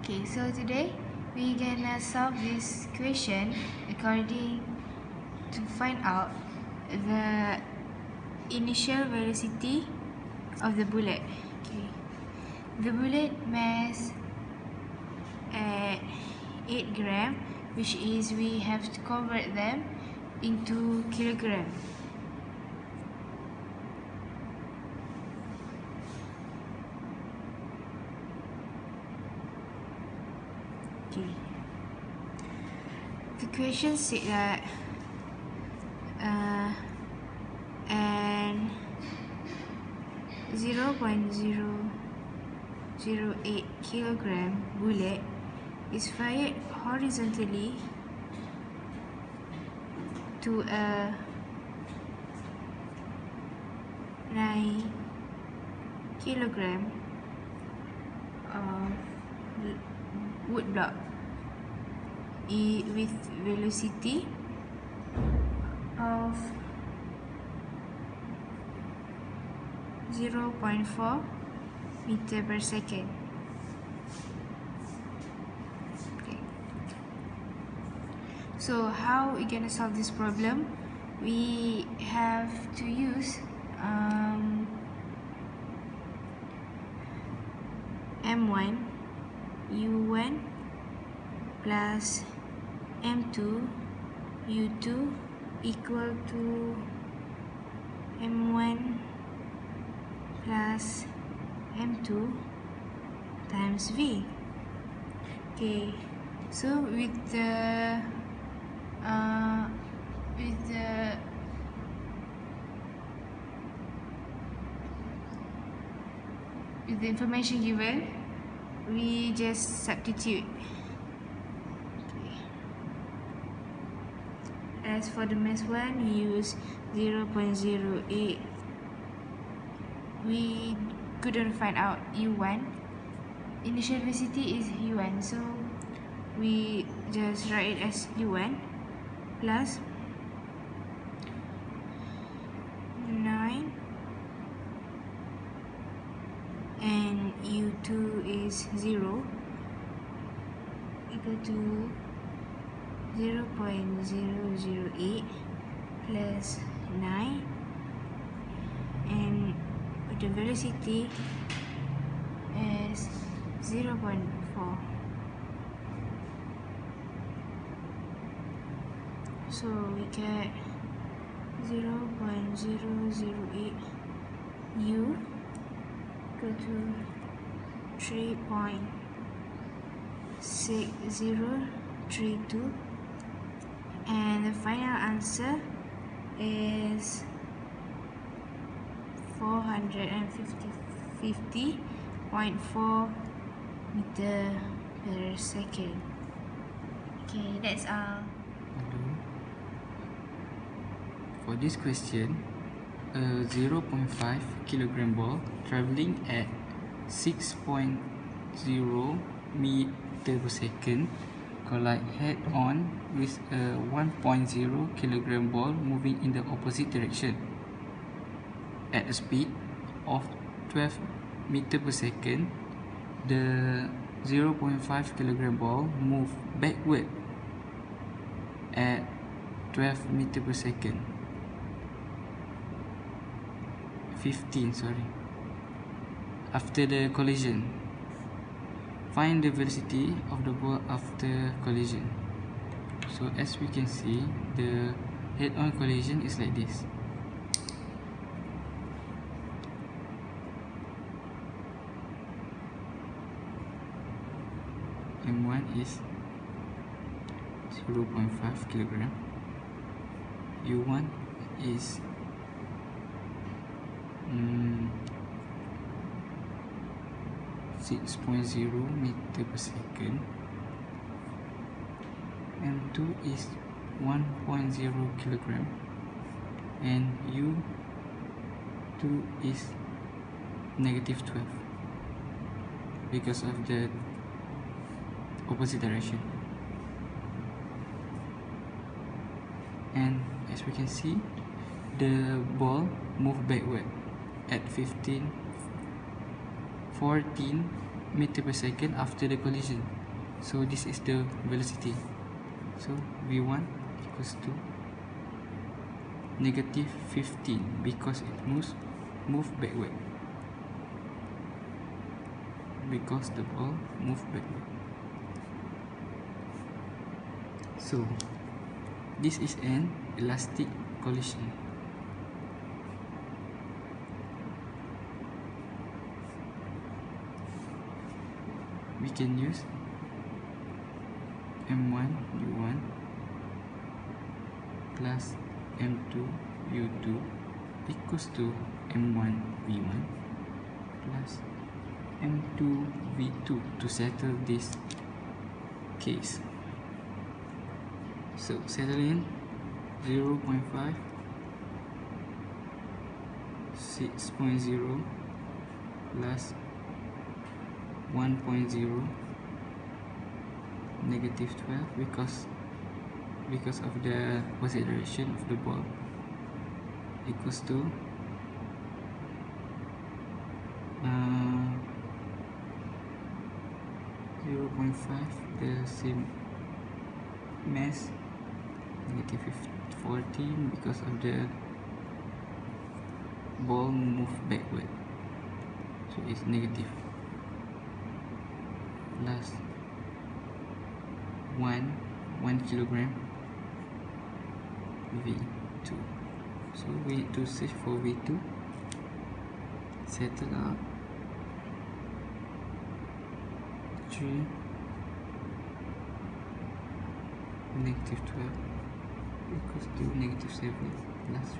Okay, so today we're gonna solve this question according to find out the initial velocity of the bullet. Okay, the bullet mass at 8 gram, which is we have to convert them into kilogram. Okay. The question said that an 0.008 kilogram bullet is fired horizontally to a 9 kilogram of wood block with velocity of 0.4 meter per second. Okay. So how we gonna solve this problem? We have to use M1 U1 plus M2 U2 equal to M1 plus M2 times V. Okay, so with the information given, we just substitute. Okay. As for the mass one, we use 0.08. We couldn't find out U1. Initial velocity is U1, so we just write it as U1 plus 9 and U2 is 0 equal to 0.008 plus 9, and the velocity is 0.4. So we get 0.008 U equal to 3.6032, and the final answer is 450.4 meter per second. Okay, that's all. For this question, a 0.5 kilogram ball traveling at 6.0 meter per second collide head-on with a 1.0 kilogram ball moving in the opposite direction at a speed of 12 meter per second. The 0.5 kilogram ball moves backward at 12 meter per second. 15, after the collision. Find the velocity of the ball after collision. So as we can see, the head-on collision is like this. M1 is 0.5 kilogram. U1 is 6.0 meter per second. M2 is 1.0 kilogram, and U2 is -12 because of the opposite direction. And as we can see, the ball moved backward at 14 meter per second after the collision. So this is the velocity. So v1 equals to negative 15 because it move backward. Because the ball move backward. So this is an elastic collision. We can use m1 u1 plus m2 u2 equals to m1 v1 plus m2 v2 to settle this case. So settle in 0.5 6.0 plus 1.0 negative 12 because of the opposite direction of the ball equals to 0.5 the same mass negative 14 because of the ball move backward, so it's negative plus 1 kilogram v2. So we need to search for v2, settle out 3 negative 12 equals to negative 7 plus 3.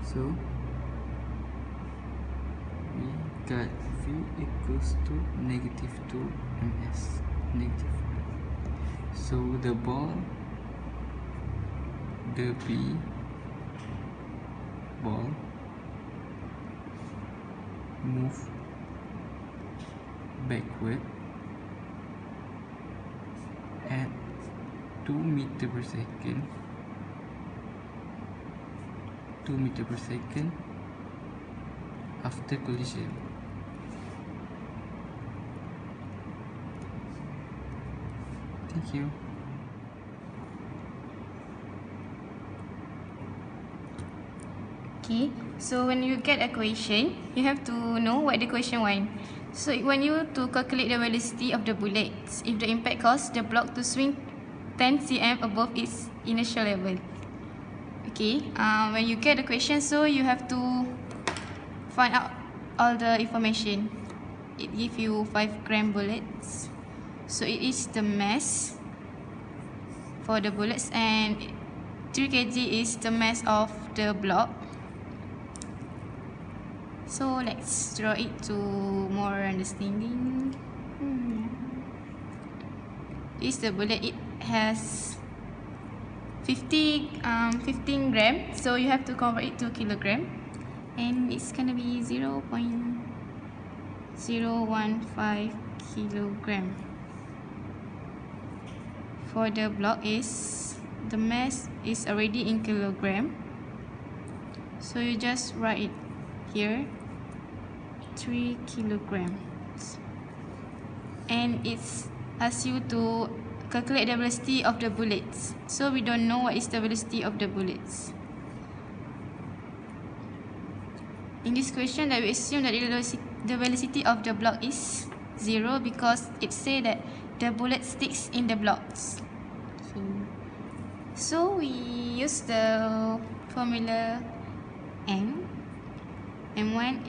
So we got v equals to negative 2 ms, negative 5. So the ball, the B ball move backward at 2 meter per second, 2 meter per second after collision. Thank you. Okay, so when you get a question, you have to know what the question want. So it want you to calculate the velocity of the bullets if the impact caused the block to swing 10 cm above its initial level. Okay, when you get the question, so you have to find out all the information. It gives you 5 gram bullets. So it is the mass for the bullets, and 3 kg is the mass of the block. So let's draw it to more understanding. This is the bullet. It has 15 gram, so you have to convert it to kilogram, and it's gonna be 0.015 kilogram. For the block, is the mass is already in kilogram, so you just write it here, 3 kilograms, and it's asks you to calculate the velocity of the bullets. So we don't know what is the velocity of the bullets. In this question, that we assume that the velocity of the block is 0 because it says that the bullet sticks in the blocks. Okay. So we use the formula m1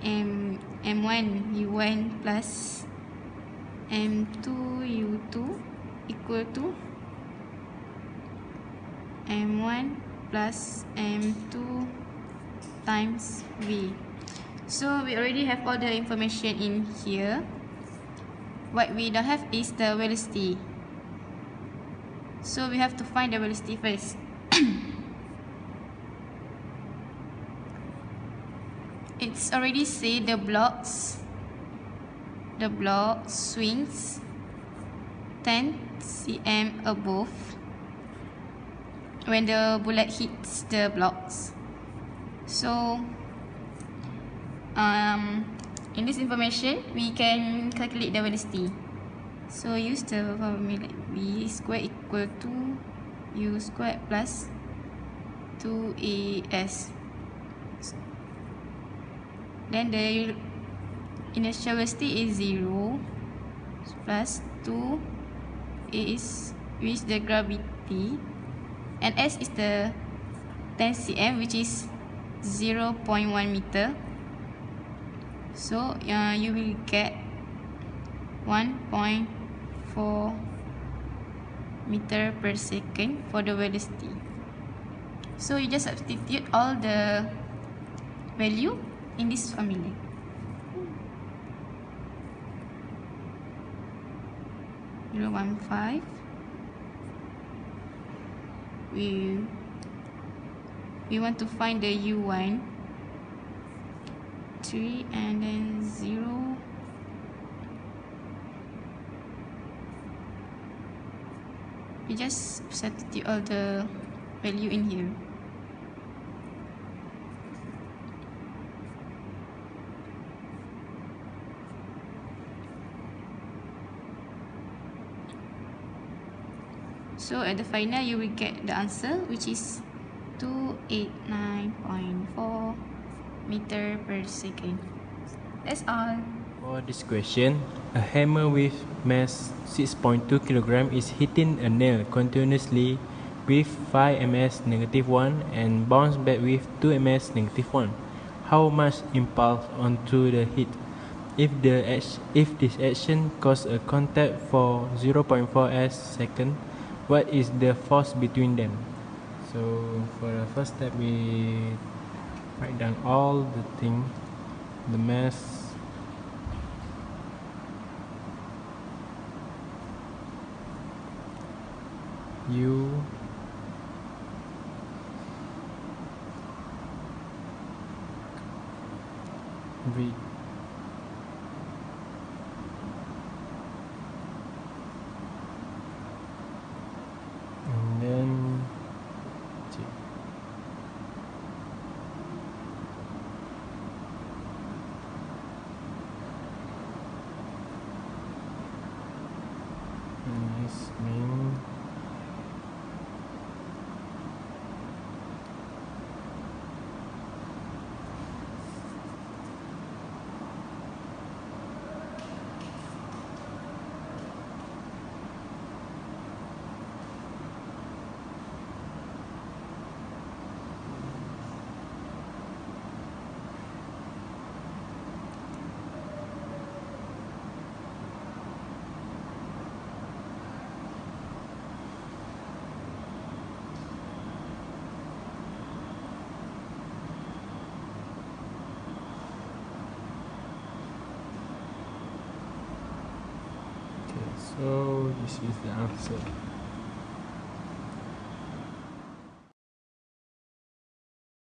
u1 plus m2 u2 equal to m1 plus m2 times v. So we already have all the information in here. What we don't have is the velocity. So we have to find the velocity first. It's already said the block swings 10 cm above when the bullet hits the blocks. So In this information, we can calculate the velocity. So use the formula v squared equal to u squared plus 2as. Then the initial velocity is 0 plus 2 is with the gravity, and s is the 10 cm, which is 0.1 meter. So you will get 1.4 meter per second for the velocity. So you just substitute all the value in this formula. We want to find the u1, 3, and then 0. We just substitute all the value in here. So at the final, you will get the answer, which is 289.4 meter per second. That's all. For this question, a hammer with mass 6.2 kg is hitting a nail continuously with 5 ms -1 and bounce back with 2 ms -1. How much impulse onto the hit? If this action causes a contact for 0.4 second, what is the force between them? So for the first step, we write down all the things, the mass, U, V, and then T. And this means so this is the answer.